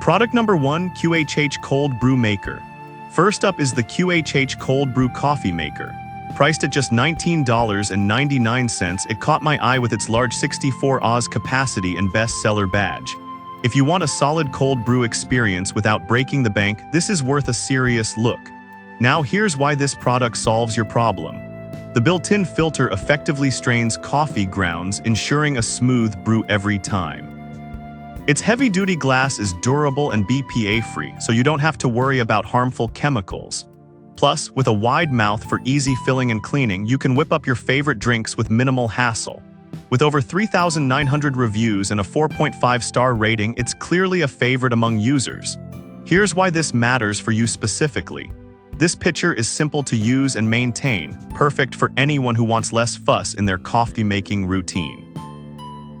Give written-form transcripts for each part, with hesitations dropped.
Product number 1, QHH Cold Brew Maker. First up is the QHH Cold Brew Coffee Maker. Priced at just $19.99, it caught my eye with its large 64 Oz capacity and bestseller badge. If you want a solid cold brew experience without breaking the bank, this is worth a serious look. Now here's why this product solves your problem. The built-in filter effectively strains coffee grounds, ensuring a smooth brew every time. Its heavy-duty glass is durable and BPA-free, so you don't have to worry about harmful chemicals. Plus, with a wide mouth for easy filling and cleaning, you can whip up your favorite drinks with minimal hassle. With over 3,900 reviews and a 4.5-star rating, it's clearly a favorite among users. Here's why this matters for you specifically. This pitcher is simple to use and maintain, perfect for anyone who wants less fuss in their coffee-making routine.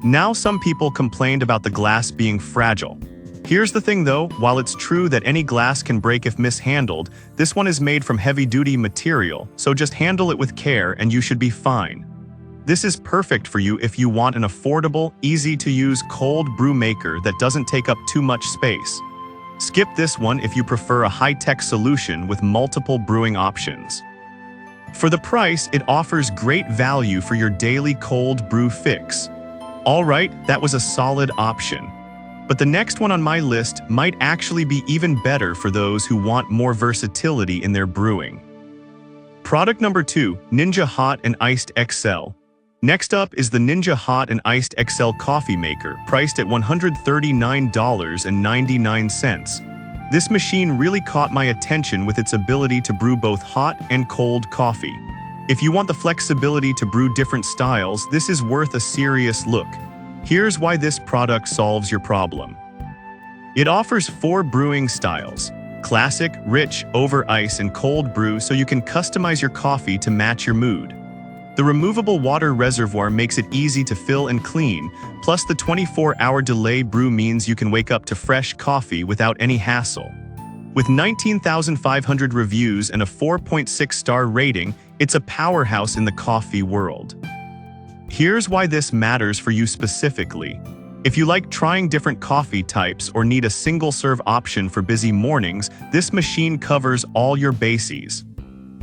Now, some people complained about the glass being fragile. Here's the thing though, while it's true that any glass can break if mishandled, this one is made from heavy-duty material, so just handle it with care and you should be fine. This is perfect for you if you want an affordable, easy-to-use cold brew maker that doesn't take up too much space. Skip this one if you prefer a high-tech solution with multiple brewing options. For the price, it offers great value for your daily cold brew fix. Alright, that was a solid option. But the next one on my list might actually be even better for those who want more versatility in their brewing. Product number 2, Ninja Hot and Iced XL. Next up is the Ninja Hot and Iced XL Coffee Maker, priced at $139.99. This machine really caught my attention with its ability to brew both hot and cold coffee. If you want the flexibility to brew different styles, this is worth a serious look. Here's why this product solves your problem. It offers 4 brewing styles: classic, rich, over ice, and cold brew, so you can customize your coffee to match your mood. The removable water reservoir makes it easy to fill and clean, plus the 24-hour delay brew means you can wake up to fresh coffee without any hassle. With 19,500 reviews and a 4.6-star rating, it's a powerhouse in the coffee world. Here's why this matters for you specifically. If you like trying different coffee types or need a single-serve option for busy mornings, this machine covers all your bases.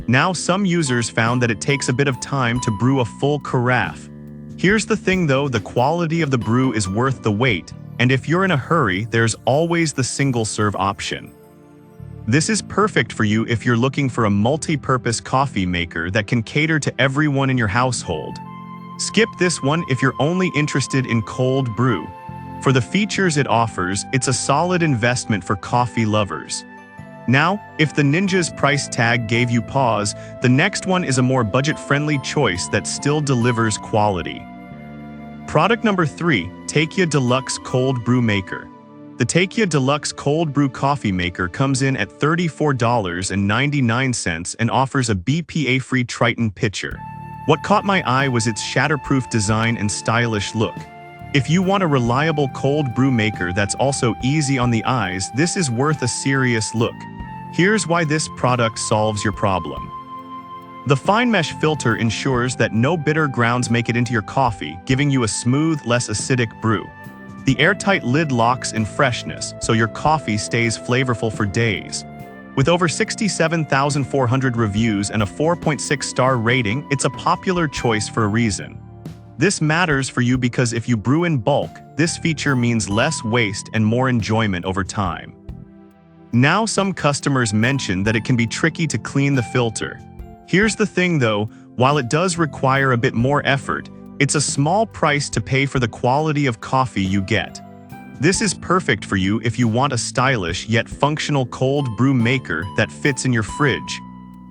Now, some users found that it takes a bit of time to brew a full carafe. Here's the thing though, the quality of the brew is worth the wait, and if you're in a hurry, there's always the single-serve option. This is perfect for you if you're looking for a multi-purpose coffee maker that can cater to everyone in your household. Skip this one if you're only interested in cold brew. For the features it offers, it's a solid investment for coffee lovers. Now, if the Ninja's price tag gave you pause, the next one is a more budget-friendly choice that still delivers quality. Product number 3, Tekia Deluxe Cold Brew Maker. The Tekia Deluxe Cold Brew Coffee Maker comes in at $34.99 and offers a BPA-free Triton pitcher. What caught my eye was its shatterproof design and stylish look. If you want a reliable cold brew maker that's also easy on the eyes, this is worth a serious look. Here's why this product solves your problem. The fine mesh filter ensures that no bitter grounds make it into your coffee, giving you a smooth, less acidic brew. The airtight lid locks in freshness, so your coffee stays flavorful for days. With over 67,400 reviews and a 4.6-star rating, it's a popular choice for a reason. This matters for you because if you brew in bulk, this feature means less waste and more enjoyment over time. Now, some customers mention that it can be tricky to clean the filter. Here's the thing though, while it does require a bit more effort, it's a small price to pay for the quality of coffee you get. This is perfect for you if you want a stylish yet functional cold brew maker that fits in your fridge.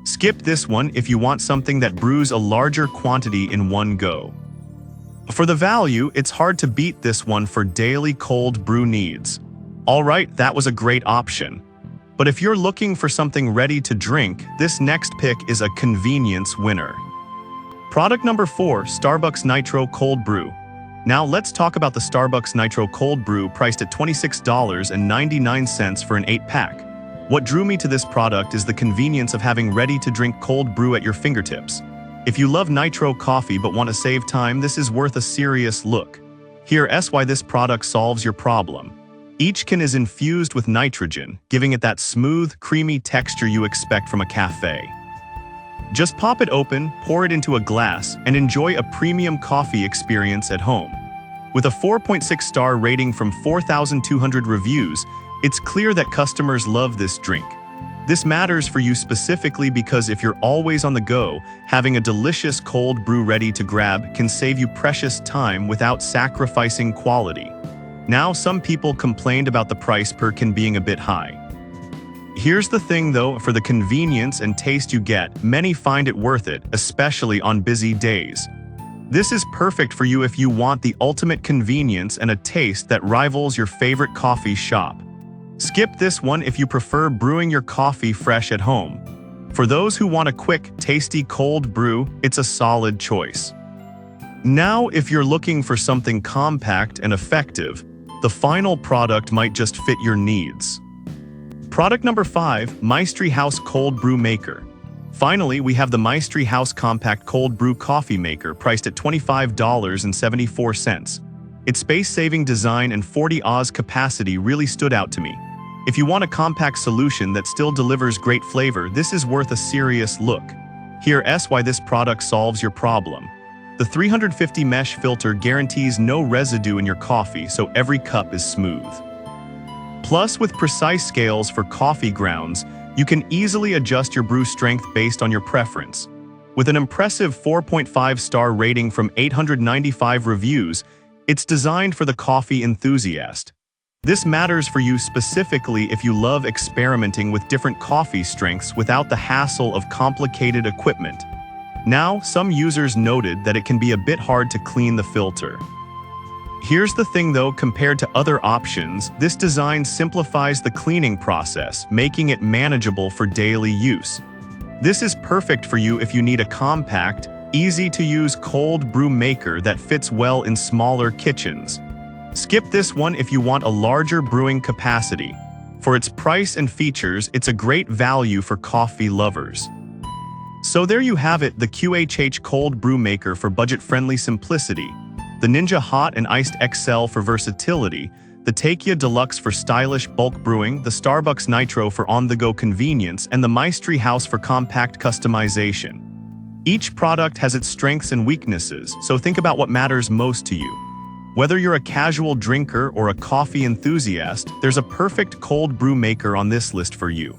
Skip this one if you want something that brews a larger quantity in one go. For the value, it's hard to beat this one for daily cold brew needs. Alright, that was a great option. But if you're looking for something ready to drink, this next pick is a convenience winner. Product number 4, Starbucks Nitro Cold Brew. Now let's talk about the Starbucks Nitro Cold Brew, priced at $26.99 for an 8-pack. What drew me to this product is the convenience of having ready-to-drink cold brew at your fingertips. If you love Nitro coffee but want to save time, this is worth a serious look. Here's why this product solves your problem. Each can is infused with nitrogen, giving it that smooth, creamy texture you expect from a cafe. Just pop it open, pour it into a glass, and enjoy a premium coffee experience at home. With a 4.6-star rating from 4,200 reviews, it's clear that customers love this drink. This matters for you specifically because if you're always on the go, having a delicious cold brew ready to grab can save you precious time without sacrificing quality. Now, some people complained about the price per can being a bit high. Here's the thing though, for the convenience and taste you get, many find it worth it, especially on busy days. This is perfect for you if you want the ultimate convenience and a taste that rivals your favorite coffee shop. Skip this one if you prefer brewing your coffee fresh at home. For those who want a quick, tasty cold brew, it's a solid choice. Now, if you're looking for something compact and effective, the final product might just fit your needs. Product number 5, Mystery House Cold Brew Maker. Finally, we have the Mystery House Compact Cold Brew Coffee Maker priced at $25.74. Its space-saving design and 40 Oz capacity really stood out to me. If you want a compact solution that still delivers great flavor, this is worth a serious look. Here's why this product solves your problem. The 350 mesh filter guarantees no residue in your coffee, so every cup is smooth. Plus, with precise scales for coffee grounds, you can easily adjust your brew strength based on your preference. With an impressive 4.5-star rating from 895 reviews, it's designed for the coffee enthusiast. This matters for you specifically if you love experimenting with different coffee strengths without the hassle of complicated equipment. Now, some users noted that it can be a bit hard to clean the filter. Here's the thing though, compared to other options, this design simplifies the cleaning process, making it manageable for daily use. This is perfect for you if you need a compact, easy-to-use cold brew maker that fits well in smaller kitchens. Skip this one if you want a larger brewing capacity. For its price and features, it's a great value for coffee lovers. So there you have it, the QHH Cold Brew Maker for budget-friendly simplicity, the Ninja Hot and Iced XL for versatility, the Takia Deluxe for stylish bulk brewing, the Starbucks Nitro for on-the-go convenience, and the Mystery House for compact customization. Each product has its strengths and weaknesses, so think about what matters most to you. Whether you're a casual drinker or a coffee enthusiast, there's a perfect cold brew maker on this list for you.